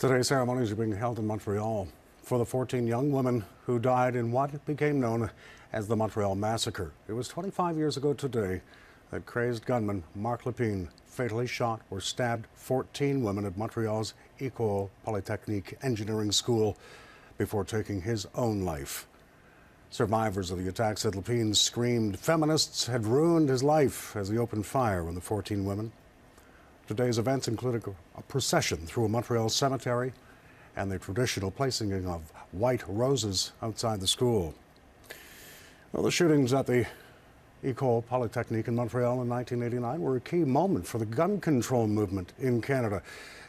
Today's ceremonies are being held in Montreal for the 14 young women who died in what became known as the Montreal Massacre. It was 25 years ago today that crazed gunman Marc Lépine fatally shot or stabbed 14 women at Montreal's École Polytechnique Engineering School before taking his own life. Survivors of the attack said Lépine screamed feminists had ruined his life as he opened fire on the 14 women. Today's events included a procession through a Montreal cemetery and the traditional placing of white roses outside the school. Well, the shootings at the École Polytechnique in Montreal in 1989 were a key moment for the gun control movement in Canada.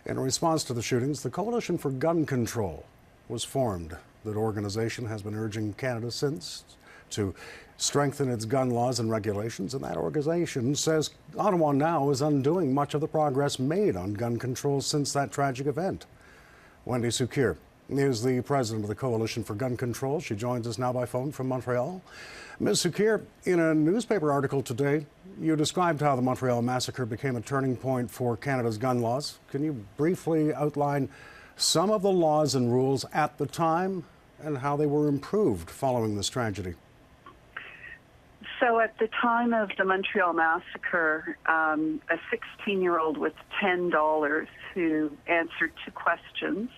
In response to the shootings, the Coalition for Gun Control was formed. That organization has been urging Canada since to strengthen its gun laws and regulations, and that organization says Ottawa now is undoing much of the progress made on gun control since that tragic event. Wendy Cukier is the president of the Coalition for Gun Control. She joins us now by phone from Montreal. Ms. Cukier, in a newspaper article today, you described how the Montreal Massacre became a turning point for Canada's gun laws. Can you briefly outline some of the laws and rules at the time and how they were improved following this tragedy? So at the time of the Montreal Massacre, a 16-year-old with $10 who answered 2 questions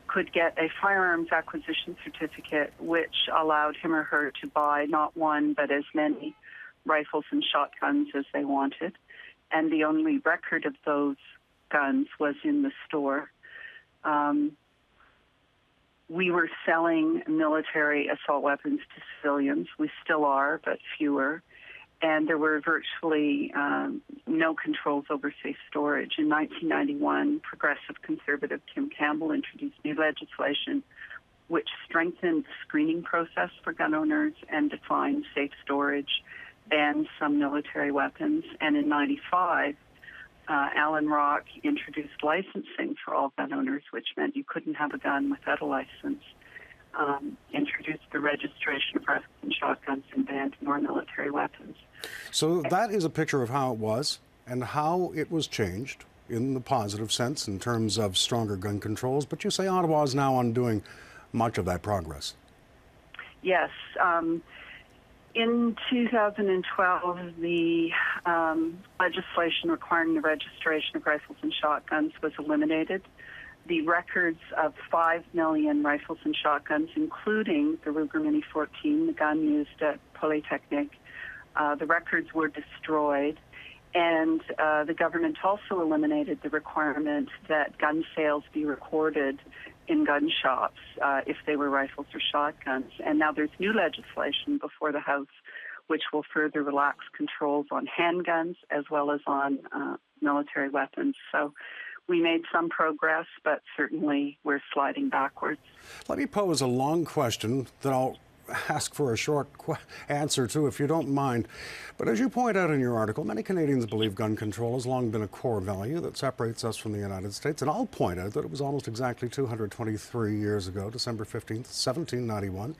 could get a firearms acquisition certificate, which allowed him or her to buy not one but as many rifles and shotguns as they wanted. And the only record of those guns was in the store. We were selling military assault weapons to civilians. We still are, but fewer. And there were virtually no controls over safe storage. In 1991, progressive conservative Kim Campbell introduced new legislation which strengthened the screening process for gun owners and defined safe storage, banned some military weapons. And in 95, Alan Rock introduced licensing for all gun owners, which meant you couldn't have a gun without a license, introduced the registration of rifles and shotguns, and banned more military weapons. So that is a picture of how it was and how it was changed in the positive sense in terms of stronger gun controls. But you say Ottawa is now undoing much of that progress. Yes. In 2012, the legislation requiring the registration of rifles and shotguns was eliminated. The records of 5 million rifles and shotguns, including the Ruger Mini 14, the gun used at Polytechnique, the records were destroyed. And the government also eliminated the requirement that gun sales be recorded in gun shops if they were rifles or shotguns. And now there's new legislation before the House which will further relax controls on handguns as well as on military weapons. So we made some progress, but certainly we're sliding backwards. Let me pose a long question that I'll ask for a short answer to, if you don't mind. But as you point out in your article, many Canadians believe gun control has long been a core value that separates us from the United States. And I'll point out that it was almost exactly 223 years ago, December 15th, 1791,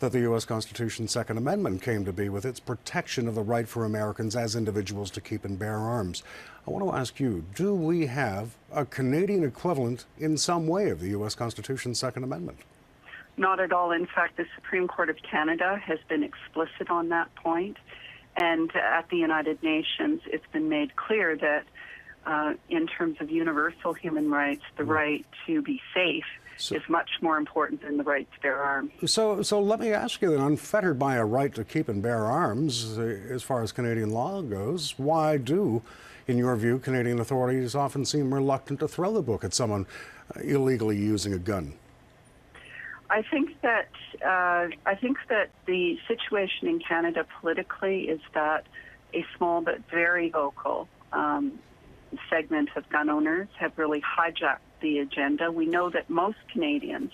that the U.S. Constitution's Second Amendment came to be with its protection of the right for Americans as individuals to keep and bear arms. I want to ask you, do we have a Canadian equivalent in some way of the U.S. Constitution's Second Amendment? Not at all. In fact, the Supreme Court of Canada has been explicit on that point. And at the United Nations, it's been made clear that in terms of universal human rights, the right to be safe is much more important than the right to bear arms. So let me ask you then, unfettered by a right to keep and bear arms, as far as Canadian law goes, why do, in your view, Canadian authorities often seem reluctant to throw the book at someone illegally using a gun? I think that the situation in Canada politically is that a small but very vocal segment of gun owners have really hijacked the agenda. We know that most Canadians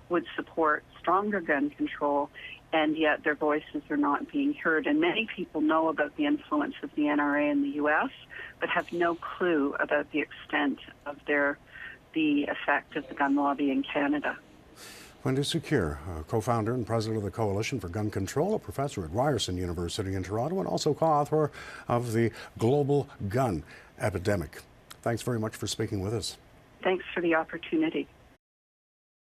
would support stronger gun control, and yet their voices are not being heard. And many people know about the influence of the NRA in the U.S., but have no clue about the extent of the effect of the gun lobby in Canada. Wendy Cukier, co-founder and president of the Coalition for Gun Control, a professor at Ryerson University in Toronto, and also co-author of the Global Gun Epidemic. Thanks very much for speaking with us. Thanks for the opportunity.